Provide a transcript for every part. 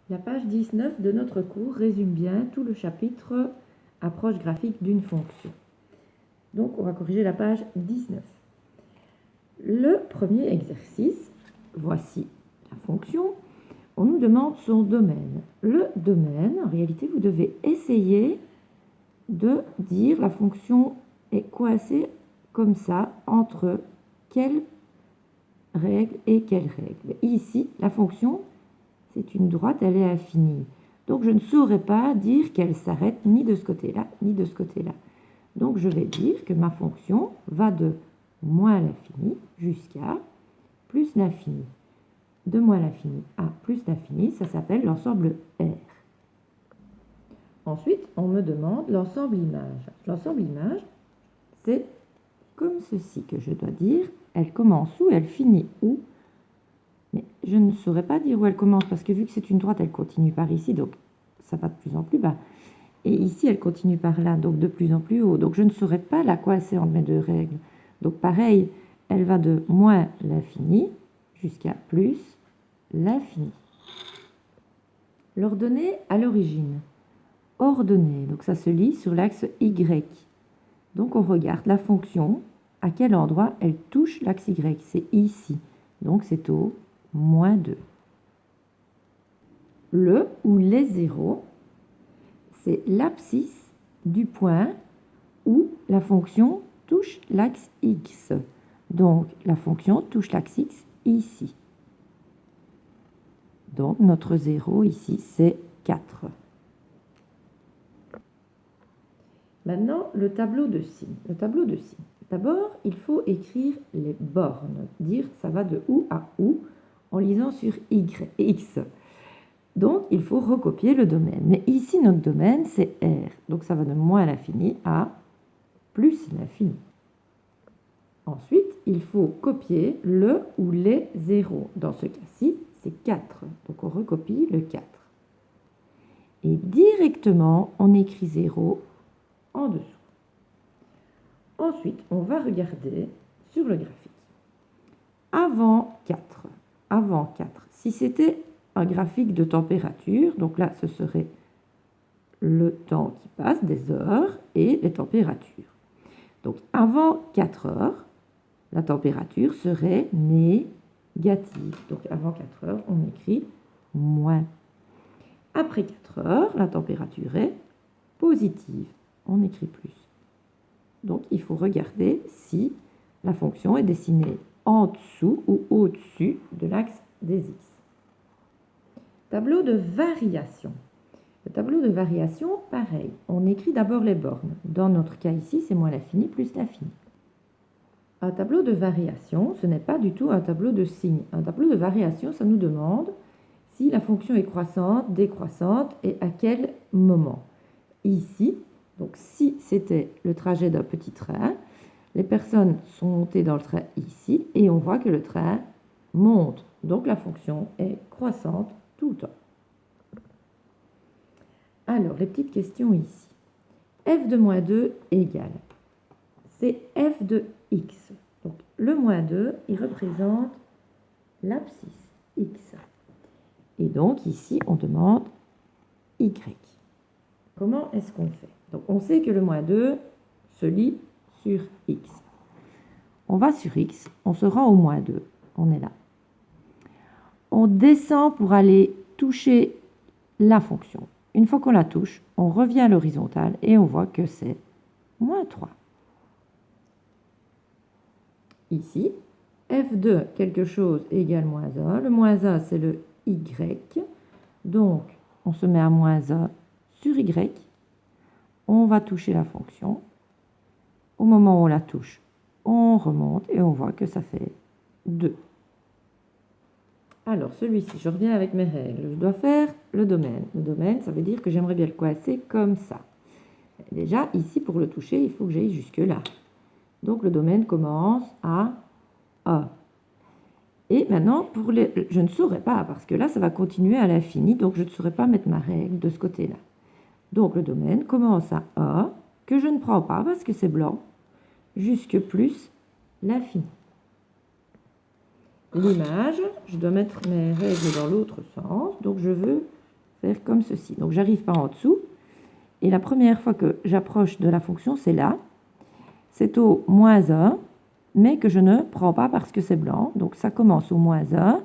La page 19 de notre cours résume bien tout le chapitre approche graphique d'une fonction. Donc on va corriger la page 19. Le premier exercice, voici la fonction. On nous demande son domaine. Le domaine, en réalité, vous devez essayer de dire la fonction est coincée comme ça entre quelle règle et quelle règle. Ici, la fonction, c'est une droite, elle est infinie. Donc je ne saurais pas dire qu'elle s'arrête ni de ce côté-là, ni de ce côté-là. Donc je vais dire que ma fonction va de moins l'infini jusqu'à plus l'infini. De moins l'infini à plus l'infini, ça s'appelle l'ensemble R. Ensuite, on me demande l'ensemble image. L'ensemble image, c'est comme ceci que je dois dire. Elle commence où, elle finit où. Mais je ne saurais pas dire où elle commence parce que vu que c'est une droite, elle continue par ici, donc ça va de plus en plus bas. Et ici, elle continue par là, donc de plus en plus haut. Donc je ne saurais pas la coincer entre mes deux règles. Donc pareil, elle va de moins l'infini jusqu'à plus l'infini. L'ordonnée à l'origine. Ordonnée, donc ça se lit sur l'axe Y. Donc on regarde la fonction, à quel endroit elle touche l'axe Y. C'est ici. Donc c'est au moins 2. Le ou les zéros, c'est l'abscisse du point où la fonction touche l'axe X. Donc la fonction touche l'axe X ici. Donc notre 0 ici, c'est 4. Maintenant, le tableau de signes. Le tableau de signes. D'abord, il faut écrire les bornes, dire ça va de où à où en lisant sur X. Donc, il faut recopier le domaine. Mais ici, notre domaine, c'est R. Donc, ça va de moins l'infini à plus l'infini. Ensuite, il faut copier le ou les zéros. Dans ce cas-ci, c'est 4. Donc, on recopie le 4. Et directement, on écrit 0 en dessous. Ensuite, on va regarder sur le graphique. Avant 4, si c'était un graphique de température, donc là, ce serait le temps qui passe, des heures, et les températures. Donc, avant 4 heures, la température serait négative. Donc, avant 4 heures, on écrit moins. Après 4 heures, la température est positive. On écrit plus. Donc, il faut regarder si la fonction est dessinée en dessous ou au-dessus de l'axe des X. Tableau de variation. Le tableau de variation, pareil. On écrit d'abord les bornes. Dans notre cas ici, c'est moins l'infini plus l'infini. Un tableau de variation, ce n'est pas du tout un tableau de signes. Un tableau de variation, ça nous demande si la fonction est croissante, décroissante et à quel moment. Ici, donc si c'était le trajet d'un petit train, les personnes sont montées dans le train ici et on voit que le train monte. Donc la fonction est croissante tout le temps. Alors, les petites questions ici. F de moins 2 égale. C'est F de X. Donc le moins 2, il représente l'abscisse X. Et donc ici, on demande Y. Comment est-ce qu'on fait? Donc on sait que le moins 2 se lit sur X. On va sur X, on se rend au moins 2. On est là. On descend pour aller toucher la fonction. Une fois qu'on la touche, on revient à l'horizontale et on voit que c'est moins 3. Ici, f de quelque chose égale moins 1. Le moins 1, c'est le y. Donc, on se met à moins 1 sur y. On va toucher la fonction. Au moment où on la touche, on remonte et on voit que ça fait 2. Alors, celui-ci, je reviens avec mes règles. Je dois faire le domaine. Le domaine, ça veut dire que j'aimerais bien le coincer comme ça. Déjà, ici, pour le toucher, il faut que j'aille jusque-là. Donc, le domaine commence à A. Et maintenant, je ne saurais pas, parce que là, ça va continuer à l'infini, donc je ne saurais pas mettre ma règle de ce côté-là. Donc, le domaine commence à A, que je ne prends pas parce que c'est blanc, jusque plus l'infini. L'image, je dois mettre mes règles dans l'autre sens, donc je veux faire comme ceci. Donc j'arrive par en dessous. Et la première fois que j'approche de la fonction, c'est là. C'est au moins 1, mais que je ne prends pas parce que c'est blanc. Donc ça commence au moins 1.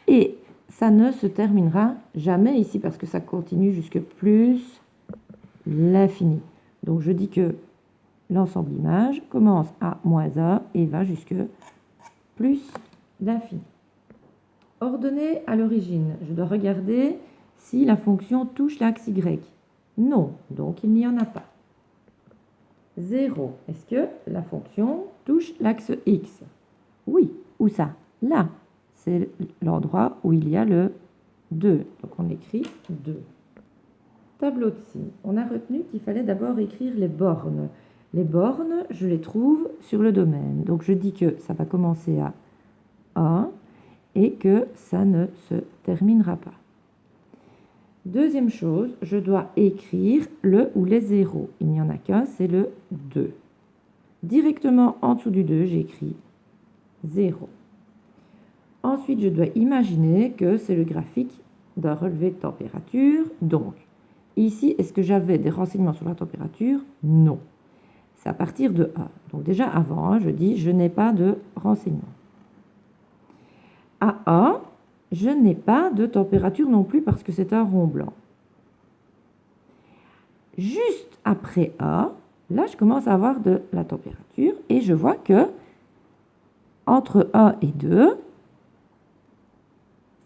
Et ça ne se terminera jamais ici parce que ça continue jusque plus l'infini. Donc je dis que l'ensemble image commence à moins 1 et va jusque plus l'infini. Ordonnée à l'origine, je dois regarder si la fonction touche l'axe Y. Non, donc il n'y en a pas. 0, est-ce que la fonction touche l'axe X? Oui, où ça? Là, c'est l'endroit où il y a le 2. Donc on écrit 2. Tableau de signes. On a retenu qu'il fallait d'abord écrire les bornes. Les bornes, je les trouve sur le domaine. Donc je dis que ça va commencer à 1 et que ça ne se terminera pas. Deuxième chose, je dois écrire le ou les zéros. Il n'y en a qu'un, c'est le 2. Directement en dessous du 2, j'écris 0. Ensuite, je dois imaginer que c'est le graphique d'un relevé de température. Donc, ici, est-ce que j'avais des renseignements sur la température? Non. C'est à partir de 1. Donc déjà, avant, je dis je n'ai pas de renseignements. À 1, je n'ai pas de température non plus parce que c'est un rond blanc. Juste après 1, là, je commence à avoir de la température et je vois que entre 1 et 2,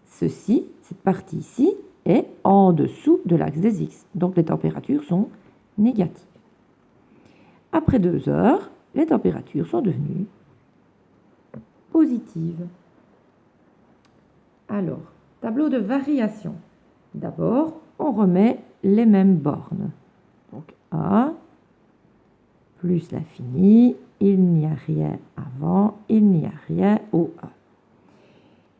ceci, cette partie ici, est en dessous de l'axe des X. Donc les températures sont négatives. Après 2 heures, les températures sont devenues positives. Alors, tableau de variation. D'abord, on remet les mêmes bornes. Donc A plus l'infini, il n'y a rien avant, il n'y a rien au A.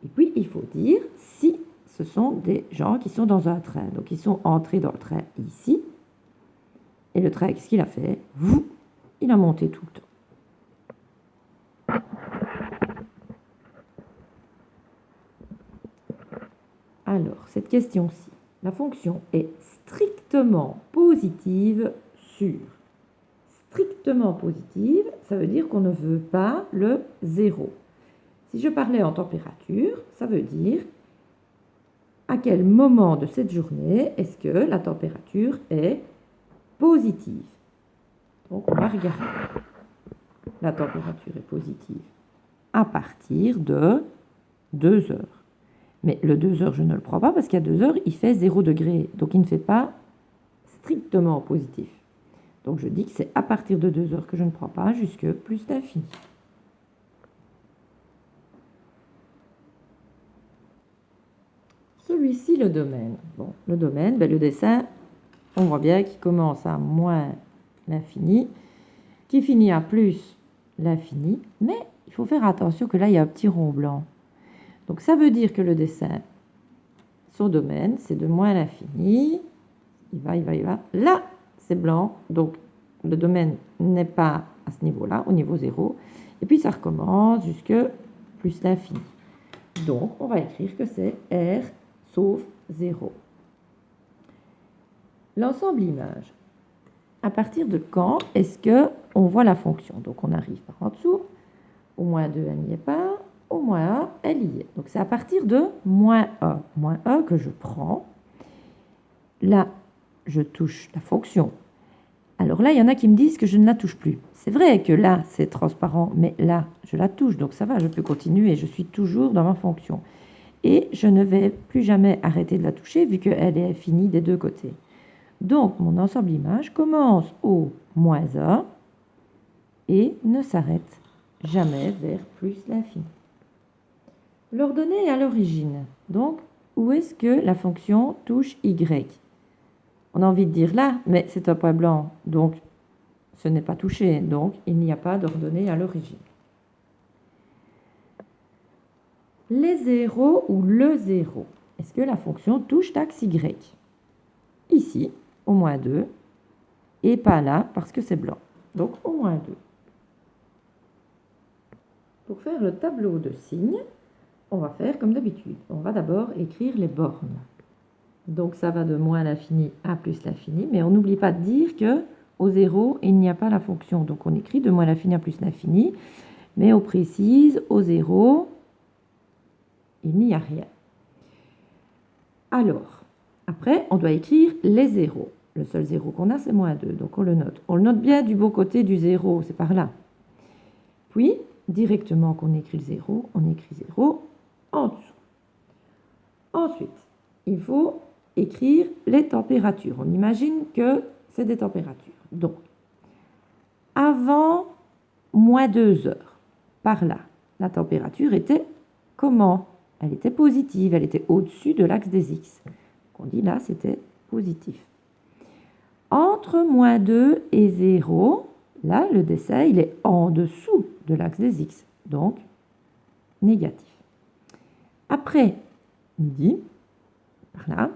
Et puis, il faut dire si ce sont des gens qui sont dans un train. Donc, ils sont entrés dans le train ici. Et le train, qu'est-ce qu'il a fait? Il a monté tout le temps. Alors, cette question-ci, la fonction est strictement positive sur. Strictement positive, ça veut dire qu'on ne veut pas le 0. Si je parlais en température, ça veut dire à quel moment de cette journée est-ce que la température est positive. Donc, on va regarder. La température est positive à partir de 2 heures. Mais le 2 heures, je ne le prends pas parce qu'à 2 heures, il fait 0 degré. Donc, il ne fait pas strictement positif. Donc, je dis que c'est à partir de 2 heures que je ne prends pas jusque plus d'infini. Celui-ci, le domaine. Bon, le domaine, le dessin, on voit bien qu'il commence à moins l'infini, qui finit à plus l'infini. Mais il faut faire attention que là, il y a un petit rond blanc. Donc, ça veut dire que le dessin, son domaine, c'est de moins l'infini. Il va. Là, c'est blanc. Donc, le domaine n'est pas à ce niveau-là, au niveau 0. Et puis, ça recommence jusque plus l'infini. Donc, on va écrire que c'est R sauf 0. L'ensemble image. À partir de quand est-ce qu'on voit la fonction? Donc, on arrive par en dessous. Au moins 2, elle n'y est pas. Au moins 1, elle y est. Donc, c'est à partir de moins 1. Moins 1 que je prends. Là, je touche la fonction. Alors là, il y en a qui me disent que je ne la touche plus. C'est vrai que là, c'est transparent, mais là, je la touche. Donc, ça va, je peux continuer. Je suis toujours dans ma fonction. Et je ne vais plus jamais arrêter de la toucher vu qu'elle est infinie des deux côtés. Donc, mon ensemble image commence au moins 1 et ne s'arrête jamais vers plus l'infini. L'ordonnée est à l'origine. Donc, où est-ce que la fonction touche Y? On a envie de dire là, mais c'est un point blanc, donc ce n'est pas touché. Donc, il n'y a pas d'ordonnée à l'origine. Les zéros ou le 0. Est-ce que la fonction touche l'axe Y? Ici, au moins 2, et pas là, parce que c'est blanc. Donc, au moins 2. Pour faire le tableau de signes, on va faire comme d'habitude. On va d'abord écrire les bornes. Donc ça va de moins l'infini à plus l'infini, mais on n'oublie pas de dire que au 0, il n'y a pas la fonction. Donc on écrit de moins l'infini à plus l'infini, mais on précise au 0, il n'y a rien. Alors, après, on doit écrire les zéros. Le seul zéro qu'on a, c'est moins 2, donc on le note. On le note bien du beau côté du 0, c'est par là. Puis, directement qu'on écrit le 0, on écrit 0 en dessous. Ensuite, il faut écrire les températures. On imagine que c'est des températures. Donc, avant moins 2 heures, par là, la température était comment? Elle était positive, elle était au-dessus de l'axe des X. Donc on dit là, c'était positif. Entre moins 2 et 0, là, le décès, il est en dessous de l'axe des X, donc négatif. Après midi, par là,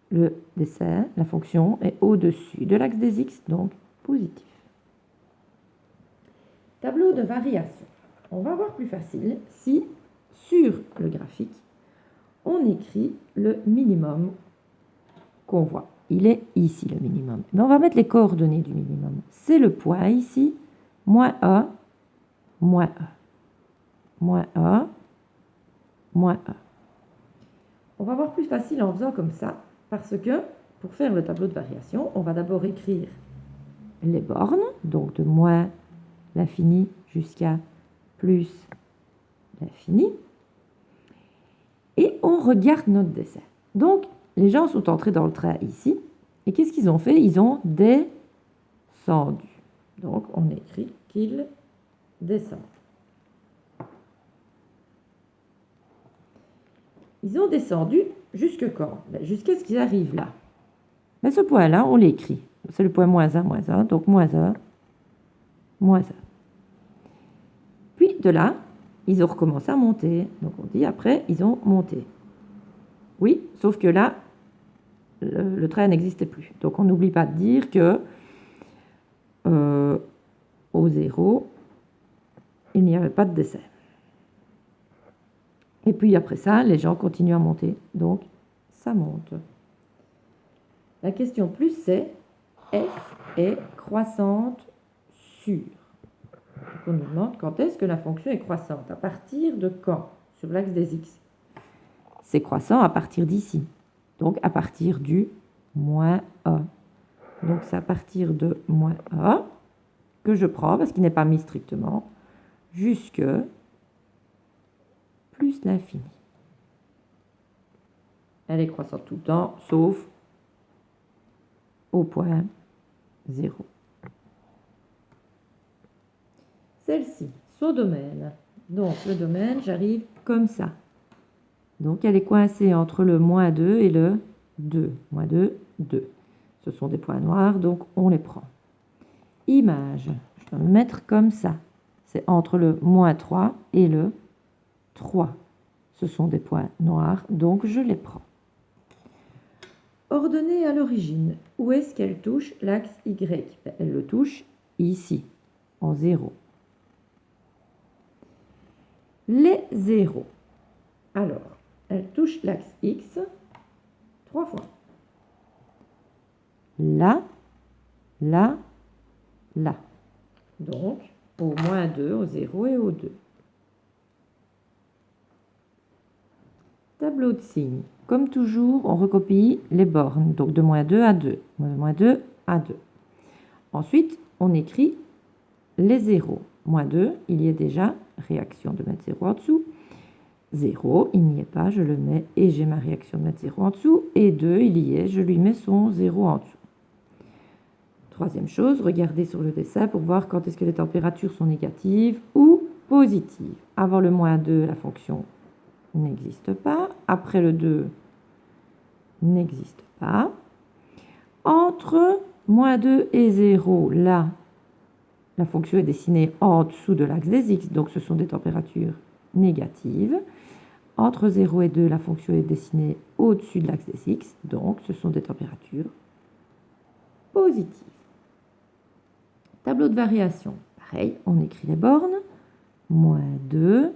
le décès, la fonction, est au-dessus de l'axe des X, donc positif. Tableau de variation. On va voir plus facile si, sur le graphique, on écrit le minimum qu'on voit. Il est ici, le minimum. Mais on va mettre les coordonnées du minimum. C'est le point ici, moins 1, moins 1, moins 1, moins 1. On va voir plus facile en faisant comme ça, parce que pour faire le tableau de variation, on va d'abord écrire les bornes, donc de moins l'infini jusqu'à plus l'infini, et on regarde notre dessin. Donc, les gens sont entrés dans le train ici, et qu'est-ce qu'ils ont fait? Ils ont descendu. Donc, on écrit qu'ils descendent. Ils ont descendu jusque quand? Jusqu'à ce qu'ils arrivent là. Mais ce point-là, on l'écrit. C'est le point moins 1, donc moins 1, moins 1. Puis de là, ils ont recommencé à monter. Donc on dit après, ils ont monté. Oui, sauf que là, le train n'existait plus. Donc on n'oublie pas de dire que au 0, il n'y avait pas de décès. Et puis après ça, les gens continuent à monter. Donc ça monte. La question plus, c'est f est croissante sur. Donc on nous demande quand est-ce que la fonction est croissante. À partir de quand? Sur l'axe des x. C'est croissant à partir d'ici. Donc à partir du moins 1. Donc c'est à partir de moins 1 que je prends, parce qu'il n'est pas mis strictement, jusque plus l'infini. Elle est croissante tout le temps, sauf au point 0. Celle-ci, son domaine. Donc le domaine, j'arrive comme ça. Donc elle est coincée entre le moins 2 et le 2. Moins 2, 2. Ce sont des points noirs, donc on les prend. Image, je vais me mettre comme ça. C'est entre le moins 3 et le 3. Ce sont des points noirs, donc je les prends. Ordonnée à l'origine. Où est-ce qu'elle touche l'axe Y? Elle le touche ici, en 0. Les zéros. Alors, elle touche l'axe X 3 fois. Là, là, là. Donc, au moins 2, au 0 et au 2. Tableau de signes. Comme toujours, on recopie les bornes. Donc, de moins 2 à 2. De moins 2 à 2. Ensuite, on écrit les zéros. Moins 2, il y est déjà. Réaction de mettre 0 en dessous. 0, il n'y est pas, je le mets et j'ai ma réaction de mettre 0 en dessous. Et 2, il y est, je lui mets son 0 en dessous. Troisième chose, regardez sur le dessin pour voir quand est-ce que les températures sont négatives ou positives. Avant le moins 2, la fonction n'existe pas. Après le 2, n'existe pas. Entre moins 2 et 0, là, la fonction est dessinée en dessous de l'axe des x, donc ce sont des températures négatives. Entre 0 et 2, la fonction est dessinée au-dessus de l'axe des x, donc ce sont des températures positives. Tableau de variation. Pareil, on écrit les bornes. Moins 2,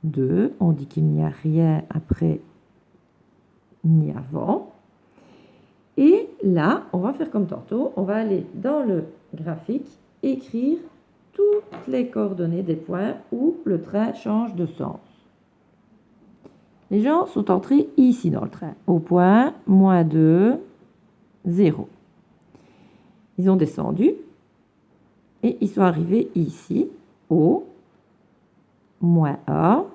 2. On dit qu'il n'y a rien après ni avant. Et là, on va faire comme tantôt, on va aller dans le graphique, écrire toutes les coordonnées des points où le train change de sens. Les gens sont entrés ici dans le train, au point -2, 0. Ils ont descendu et ils sont arrivés ici, au -1,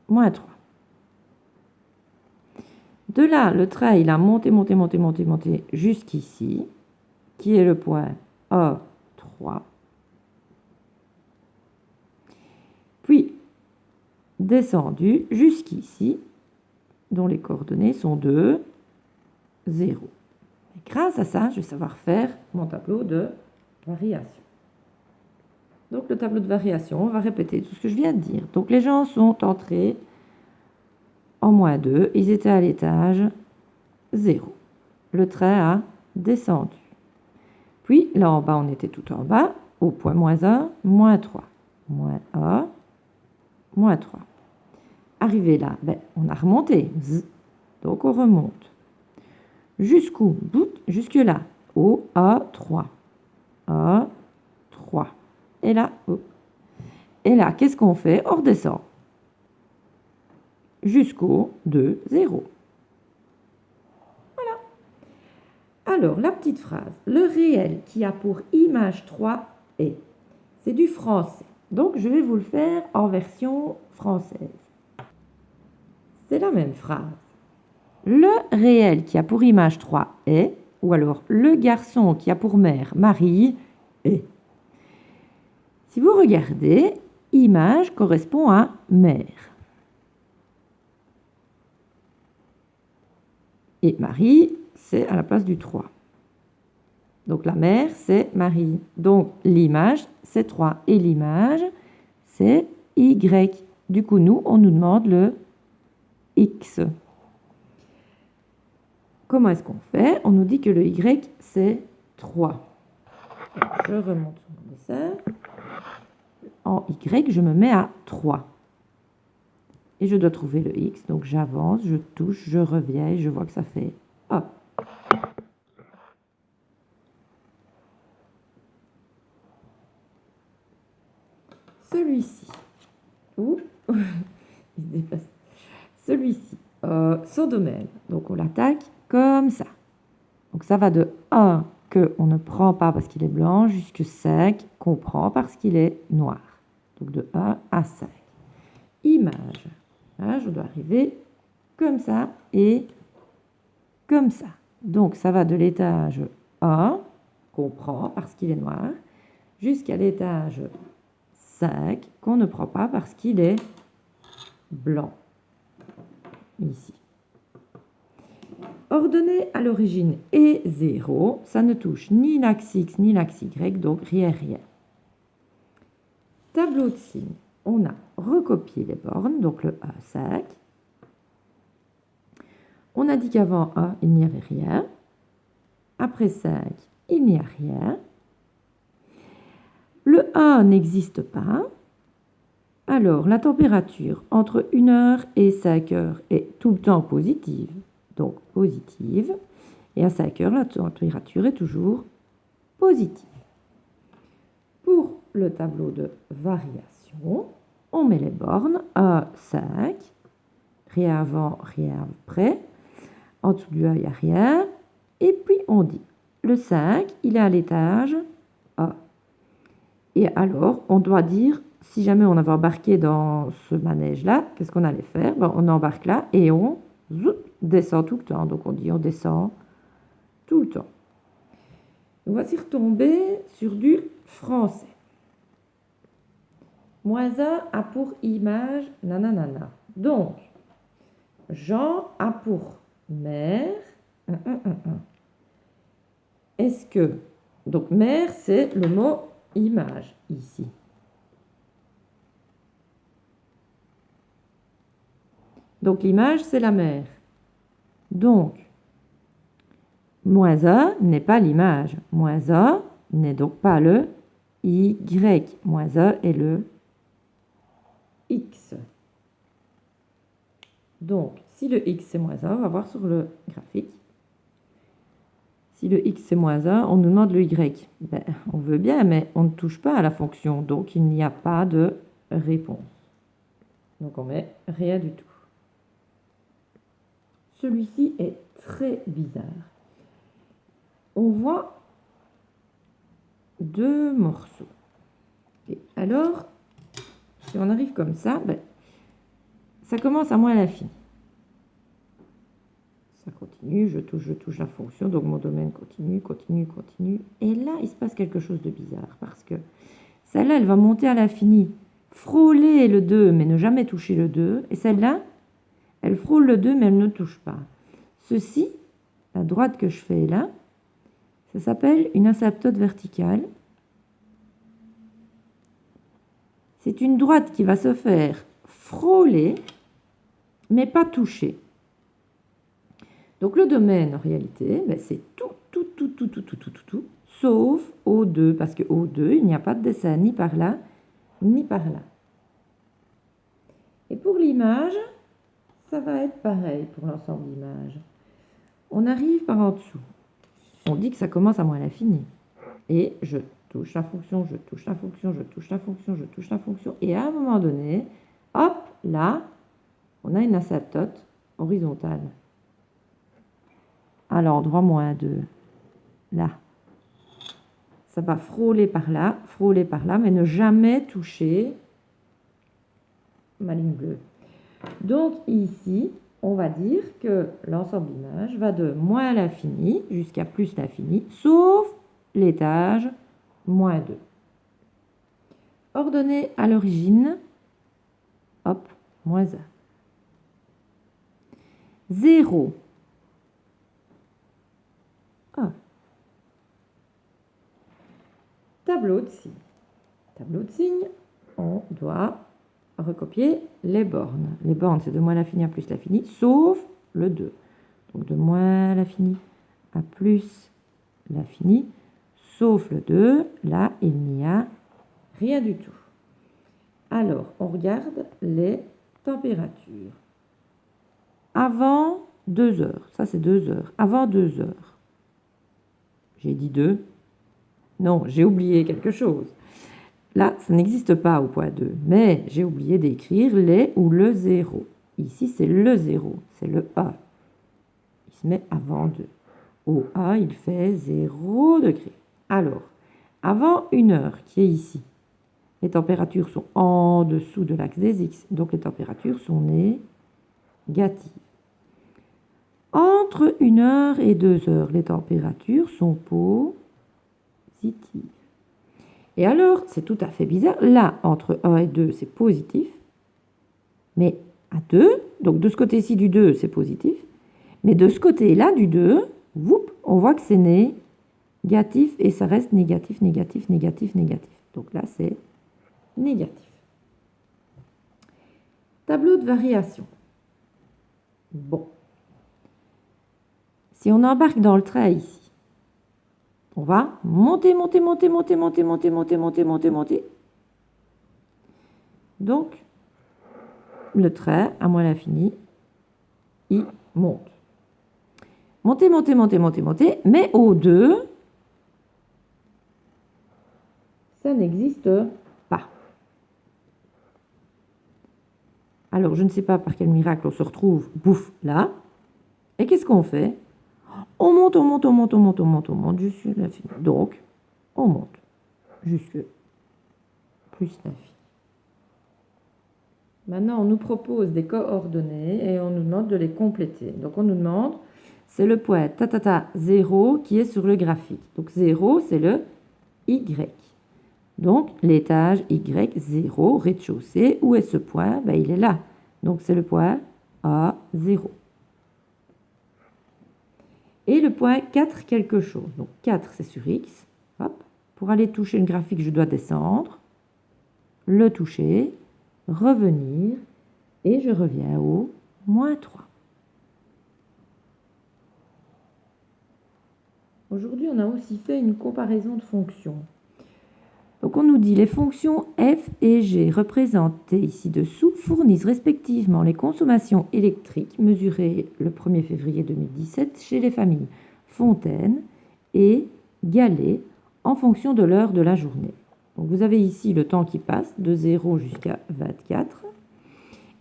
-3. De là, le train, il a monté jusqu'ici, qui est le point A3. Puis, descendu jusqu'ici, dont les coordonnées sont 2, 0. Et grâce à ça, je vais savoir faire mon tableau de variation. Donc, le tableau de variation, on va répéter tout ce que je viens de dire. Donc, les gens sont entrés en -2, ils étaient à l'étage 0. Le train a descendu. Puis, là en bas, on était tout en bas, au point -1, -3. -1, -3. Arrivé là, on a remonté. Donc, on remonte. Jusqu'où? Jusque là, au A3. A3. Et là, et là, qu'est-ce qu'on fait? On redescend. Jusqu'au 2, 0. Voilà. Alors, la petite phrase. Le réel qui a pour image 3 est. C'est du français. Donc, je vais vous le faire en version française. C'est la même phrase. Le réel qui a pour image 3 est, ou alors le garçon qui a pour mère Marie est. Si vous regardez, image correspond à mère. Et Marie, c'est à la place du 3. Donc la mère, c'est Marie. Donc l'image, c'est 3. Et l'image, c'est Y. Du coup, nous, on nous demande le X. Comment est-ce qu'on fait? On nous dit que le Y, c'est 3. Je remonte sur mon dessin. En Y, je me mets à 3. Et je dois trouver le X. Donc j'avance, je touche, je reviens et je vois que ça fait hop. Celui-ci. Ouh, il se déplace. Celui-ci. Son domaine. Donc on l'attaque comme ça. Donc ça va de 1 qu'on ne prend pas parce qu'il est blanc jusqu'à 5 qu'on prend parce qu'il est noir. Donc de 1 à 5. Image. Là, je dois arriver comme ça et comme ça. Donc ça va de l'étage 1 qu'on prend parce qu'il est noir jusqu'à l'étage 5 qu'on ne prend pas parce qu'il est blanc. Ici. Ordonnée à l'origine est 0, ça ne touche ni l'axe X ni l'axe Y, donc rien. Tableau de signes, on a recopié les bornes, donc le A5. On a dit qu'avant A, il n'y avait rien. Après 5, il n'y a rien. Le A n'existe pas. Alors, la température entre 1 heure et 5 heures est tout le temps positive. Donc, positive. Et à 5 heures, la température est toujours positive. Pour le tableau de variation, on met les bornes A, 5. Rien avant, rien après. En dessous du A, il n'y a rien. Et puis, on dit, le 5, il est à l'étage A. Et alors, on doit dire, si jamais on avait embarqué dans ce manège-là, qu'est-ce qu'on allait faire? On embarque là et on descend tout le temps. Donc, on dit, on descend tout le temps. On va s'y retomber sur du français. -1 a pour image nanana. Donc, Jean a pour mère. Est-ce que... Donc, mère, c'est le mot image ici. Donc, l'image, c'est la mère. Donc, -1 n'est pas l'image. -1 n'est donc pas le Y. -1 est le X. Donc, Si le x c'est moins 1, on va voir sur le graphique. Si le x c'est moins 1, on nous demande le y. Ben, on veut bien, mais on ne touche pas à la fonction, donc il n'y a pas de réponse. Donc on met rien du tout. Celui-ci est très bizarre. On voit deux morceaux. Et alors, si on arrive comme ça, ben, ça commence à moins l'infini. Ça continue, je touche la fonction, donc mon domaine continue, continue, continue. Et là, il se passe quelque chose de bizarre, parce que celle-là, elle va monter à l'infini, frôler le 2, mais ne jamais toucher le 2. Et celle-là, elle frôle le 2, mais elle ne touche pas. Ceci, la droite que je fais là, ça s'appelle une asymptote verticale. C'est une droite qui va se faire frôler, mais pas toucher. Donc le domaine, en réalité, ben, c'est tout, sauf O2, parce que O2, il n'y a pas de dessin ni par là, ni par là. Et pour l'image, ça va être pareil pour l'ensemble d'images. On arrive par en dessous. On dit que ça commence à moins l'infini. Et je touche la fonction, je touche la fonction, je touche la fonction, je touche la fonction. Et à un moment donné, hop, là, on a une asymptote horizontale. À l'endroit moins 2. Là. Ça va frôler par là, mais ne jamais toucher ma ligne bleue. Donc ici, on va dire que l'ensemble d'images va de moins l'infini jusqu'à plus l'infini, sauf l'étage moins 2. Ordonnée à l'origine, hop, moins 1. 0. Tableau de signe. Tableau de signe, on doit recopier les bornes. Les bornes, c'est de moins l'infini à plus l'infini, sauf le 2. Donc de moins l'infini à plus l'infini, sauf le 2. Là, il n'y a rien du tout. Alors, on regarde les températures. Avant 2 heures, ça c'est 2 heures. Avant 2 heures, j'ai dit 2. Non, j'ai oublié quelque chose. Là, ça n'existe pas au point 2, mais j'ai oublié d'écrire les ou le 0. Ici, c'est le 0, c'est le A. Il se met avant 2. Au A, il fait 0 degré. Alors, avant 1 heure, qui est ici, les températures sont en dessous de l'axe des X, donc les températures sont négatives. Entre 1 heure et 2 heures, les températures sont positives. Et alors, c'est tout à fait bizarre. Là, entre 1 et 2, c'est positif. Mais à 2, donc de ce côté-ci du 2, c'est positif. Mais de ce côté-là du 2, on voit que c'est négatif et ça reste négatif, négatif, négatif, négatif. Donc là, c'est négatif. Tableau de variation. Bon. Si on embarque dans le trait ici, on va monter, monter, monter, monter, monter, monter, monter, monter, monter, monter. Donc, le trait, à moins l'infini, il monte. Monter, monter, monter, monter, monter, mais au 2, ça n'existe pas. Alors, je ne sais pas par quel miracle on se retrouve, bouf, là. Et qu'est-ce qu'on fait? On monte, on monte, on monte, on monte, on monte, on monte jusqu'à l'infini. Donc, on monte jusque plus l'infini. Maintenant, on nous propose des coordonnées et on nous demande de les compléter. Donc, on nous demande, c'est le point 0 qui est sur le graphique. Donc, 0, c'est le Y. Donc, l'étage Y0, rez-de-chaussée, où est ce point? Ben, il est là. Donc, c'est le point A0. Et le point 4 quelque chose. Donc 4 c'est sur X. Hop. Pour aller toucher le graphique, je dois descendre, le toucher, revenir, et je reviens au moins 3. Aujourd'hui, on a aussi fait une comparaison de fonctions. Donc Donc on nous dit les fonctions f et g représentées ici dessous fournissent respectivement les consommations électriques mesurées le 1er février 2017 chez les familles Fontaine et Gallet en fonction de l'heure de la journée. Donc vous avez ici le temps qui passe de 0 jusqu'à 24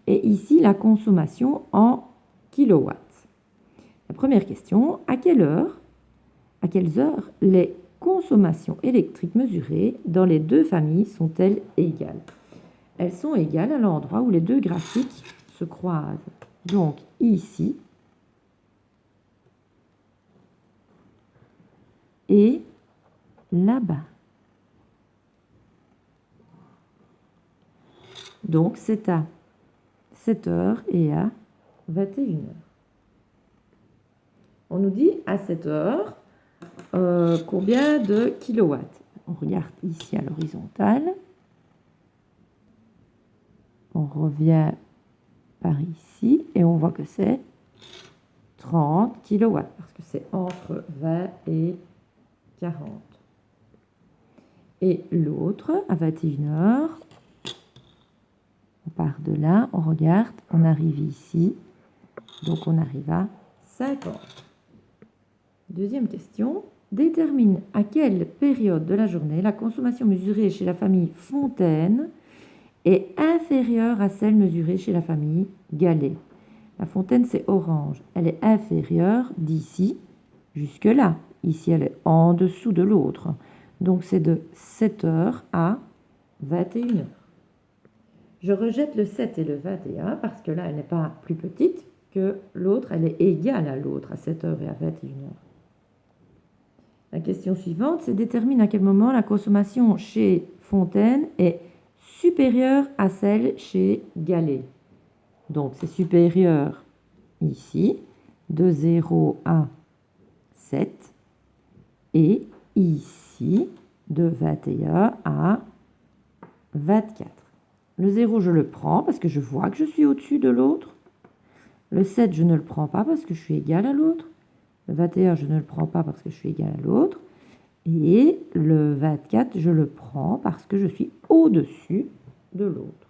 et ici la consommation en kilowatts. La première question, à quelles heures les consommations électriques mesurées dans les deux familles sont-elles égales? Elles sont égales à l'endroit où les deux graphiques se croisent. Donc ici et là-bas. Donc c'est à 7 heures et à 21 heures. On nous dit à 7 heures combien de kilowatts. On regarde ici à l'horizontale. On revient par ici et on voit que c'est 30 kilowatts parce que c'est entre 20 et 40. Et l'autre, à 21 heures, on part de là, on regarde, on arrive ici, donc on arrive à 50. Deuxième question, détermine à quelle période de la journée la consommation mesurée chez la famille Fontaine est inférieure à celle mesurée chez la famille Gallet. La Fontaine, c'est orange. Elle est inférieure d'ici jusque là. Ici, elle est en dessous de l'autre. Donc, c'est de 7 heures à 21 heures. Je rejette le 7 et le 21 parce que là, elle n'est pas plus petite que l'autre. Elle est égale à l'autre, à 7 heures et à 21 heures. La question suivante, c'est détermine à quel moment la consommation chez Fontaine est supérieure à celle chez Gallet. Donc, c'est supérieur ici, de 0 à 7, et ici, de 21 à 24. Le 0, je le prends parce que je vois que je suis au-dessus de l'autre. Le 7, je ne le prends pas parce que je suis égal à l'autre. Le 21, je ne le prends pas parce que je suis égal à l'autre. Et le 24, je le prends parce que je suis au-dessus de l'autre.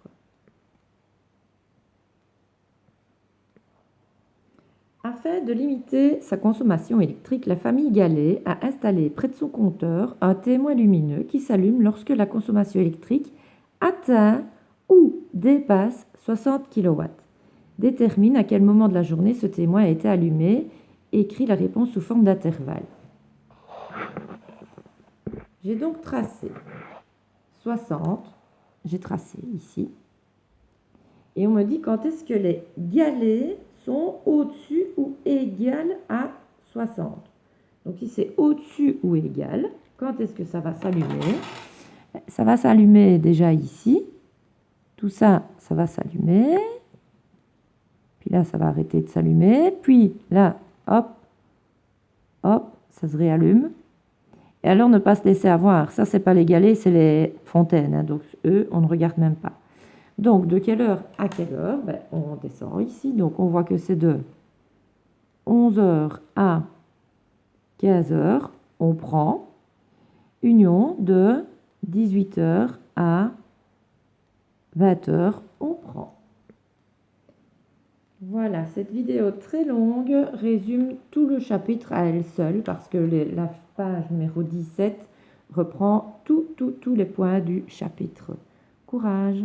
Afin de limiter sa consommation électrique, la famille Gallet a installé près de son compteur un témoin lumineux qui s'allume lorsque la consommation électrique atteint ou dépasse 60 kW. Détermine à quel moment de la journée ce témoin a été allumé et écrit la réponse sous forme d'intervalle. J'ai donc tracé 60, j'ai tracé ici, et on me dit quand est-ce que les galets sont au-dessus ou égales à 60. Donc si c'est au-dessus ou égal, quand est-ce que ça va s'allumer? Ça va s'allumer déjà ici, tout ça, ça va s'allumer, puis là, ça va arrêter de s'allumer, puis là, hop, hop, ça se réallume. Et alors, ne pas se laisser avoir. Ça, c'est pas les galets, c'est les fontaines. Hein. Donc, eux, on ne regarde même pas. Donc, de quelle heure à quelle heure? On descend ici. Donc, on voit que c'est de 11h à 15h. On prend. Union de 18h à 20h. On prend. Voilà, cette vidéo très longue résume tout le chapitre à elle seule parce que la page numéro 17 reprend tous les points du chapitre. Courage!